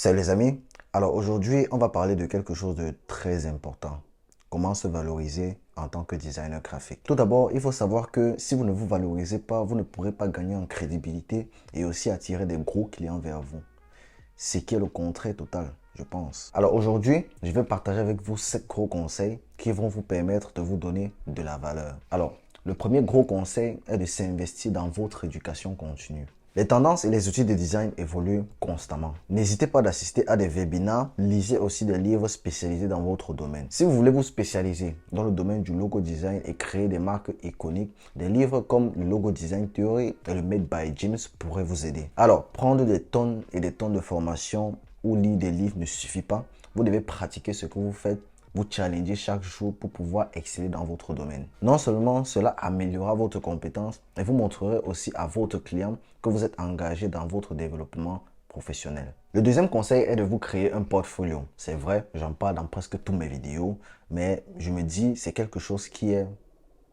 Salut les amis, alors aujourd'hui on va parler de quelque chose de très important. Comment se valoriser en tant que designer graphique. Tout d'abord, il faut savoir que si vous ne vous valorisez pas, vous ne pourrez pas gagner en crédibilité et aussi attirer des gros clients vers vous. Ce qui est le contraire total, je pense. Alors aujourd'hui, je vais partager avec vous 7 gros conseils qui vont vous permettre de vous donner de la valeur. Alors, le premier gros conseil est de s'investir dans votre éducation continue. Les tendances et les outils de design évoluent constamment. N'hésitez pas d'assister à des webinaires, lisez aussi des livres spécialisés dans votre domaine. Si vous voulez vous spécialiser dans le domaine du logo design et créer des marques iconiques, des livres comme le Logo Design Theory et le Made by James pourraient vous aider. Alors, prendre des tonnes et des tonnes de formation ou lire des livres ne suffit pas. Vous devez pratiquer ce que vous faites, vous challenger chaque jour pour pouvoir exceller dans votre domaine. Non seulement cela améliorera votre compétence, mais vous montrerez aussi à votre client que vous êtes engagé dans votre développement professionnel. Le deuxième conseil est de vous créer un portfolio. C'est vrai, j'en parle dans presque toutes mes vidéos, mais je me dis c'est quelque chose qui est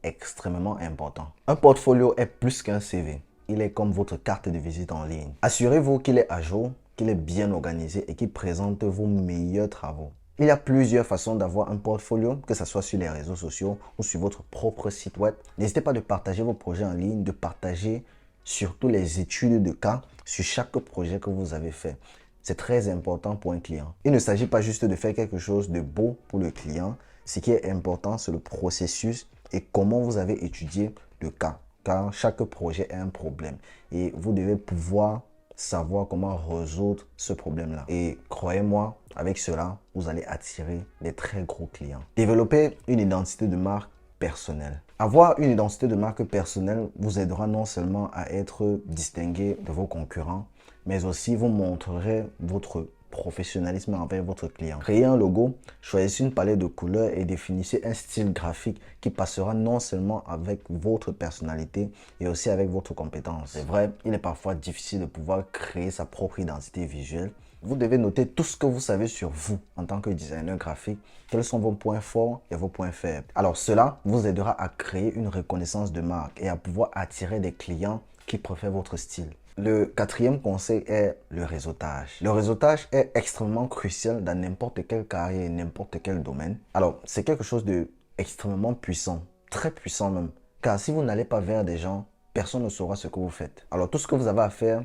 extrêmement important. Un portfolio est plus qu'un CV. Il est comme votre carte de visite en ligne. Assurez-vous qu'il est à jour, qu'il est bien organisé et qu'il présente vos meilleurs travaux. Il y a plusieurs façons d'avoir un portfolio, que ce soit sur les réseaux sociaux ou sur votre propre site web. N'hésitez pas de partager vos projets en ligne, de partager surtout les études de cas sur chaque projet que vous avez fait. C'est très important pour un client. Il ne s'agit pas juste de faire quelque chose de beau pour le client. Ce qui est important, c'est le processus et comment vous avez étudié le cas. Car chaque projet est un problème et vous devez pouvoir savoir comment résoudre ce problème-là. Et croyez-moi, avec cela, vous allez attirer des très gros clients. Développer une identité de marque personnelle. Avoir une identité de marque personnelle vous aidera non seulement à être distingué de vos concurrents, mais aussi vous montrerez votre professionnalisme envers votre client. Créez un logo, choisissez une palette de couleurs et définissez un style graphique qui passera non seulement avec votre personnalité et aussi avec votre compétence. C'est vrai, il est parfois difficile de pouvoir créer sa propre identité visuelle. Vous devez noter tout ce que vous savez sur vous en tant que designer graphique. Quels sont vos points forts et vos points faibles. Alors cela vous aidera à créer une reconnaissance de marque et à pouvoir attirer des clients qui préfèrent votre style. Le quatrième conseil est le réseautage. Le réseautage est extrêmement crucial dans n'importe quelle carrière et n'importe quel domaine. Alors, c'est quelque chose de extrêmement puissant, très puissant même. Car si vous n'allez pas vers des gens, personne ne saura ce que vous faites. Alors, tout ce que vous avez à faire,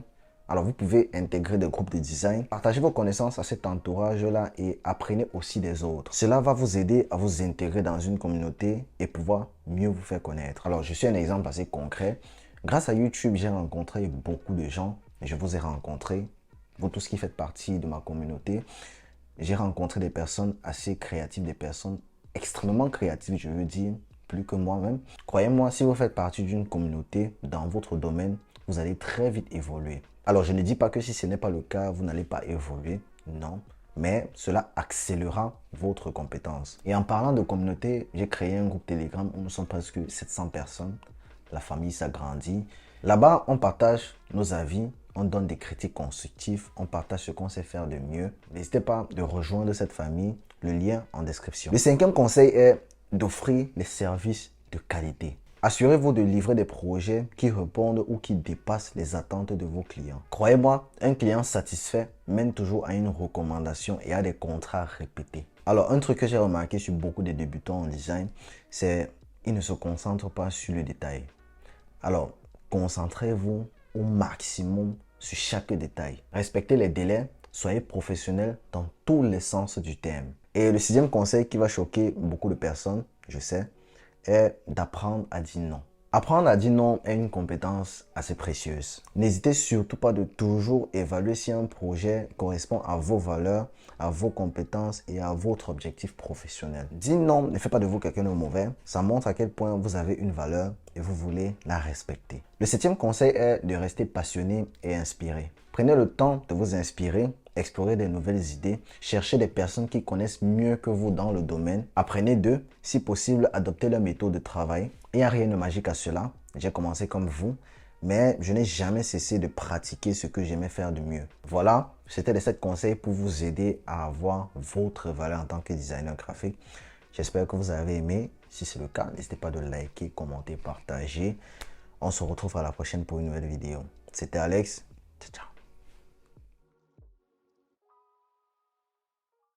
alors vous pouvez intégrer des groupes de design, partagez vos connaissances à cet entourage-là et apprenez aussi des autres. Cela va vous aider à vous intégrer dans une communauté et pouvoir mieux vous faire connaître. Alors, je suis un exemple assez concret. Grâce à YouTube, j'ai rencontré beaucoup de gens. Je vous ai rencontré, vous tous qui faites partie de ma communauté. J'ai rencontré des personnes assez créatives, des personnes extrêmement créatives, je veux dire, plus que moi-même. Croyez-moi, si vous faites partie d'une communauté dans votre domaine, vous allez très vite évoluer. Alors, je ne dis pas que si ce n'est pas le cas, vous n'allez pas évoluer, non. Mais cela accélérera votre compétence. Et en parlant de communauté, j'ai créé un groupe Telegram où nous sommes presque 700 personnes. La famille s'agrandit. Là-bas, on partage nos avis, on donne des critiques constructives, on partage ce qu'on sait faire de mieux. N'hésitez pas de rejoindre cette famille, le lien en description. Le cinquième conseil est d'offrir des services de qualité. Assurez-vous de livrer des projets qui répondent ou qui dépassent les attentes de vos clients. Croyez-moi, un client satisfait mène toujours à une recommandation et à des contrats répétés. Alors, un truc que j'ai remarqué sur beaucoup de débutants en design, c'est qu'ils ne se concentrent pas sur le détail. Alors, concentrez-vous au maximum sur chaque détail. Respectez les délais, soyez professionnel dans tous les sens du terme. Et le sixième conseil qui va choquer beaucoup de personnes, je sais, est d'apprendre à dire non. Apprendre à dire non est une compétence assez précieuse. N'hésitez surtout pas de toujours évaluer si un projet correspond à vos valeurs, à vos compétences et à votre objectif professionnel. Dire non ne fait pas de vous quelqu'un de mauvais. Ça montre à quel point vous avez une valeur et vous voulez la respecter. Le septième conseil est de rester passionné et inspiré. Prenez le temps de vous inspirer, explorer des nouvelles idées, cherchez des personnes qui connaissent mieux que vous dans le domaine. Apprenez d'eux, si possible, adoptez leur méthode de travail. Il n'y a rien de magique à cela. J'ai commencé comme vous, mais je n'ai jamais cessé de pratiquer ce que j'aimais faire de mieux. Voilà, c'était les 7 conseils pour vous aider à avoir votre valeur en tant que designer graphique. J'espère que vous avez aimé. Si c'est le cas, n'hésitez pas de liker, commenter, partager. On se retrouve à la prochaine pour une nouvelle vidéo. C'était Alex. Ciao, ciao.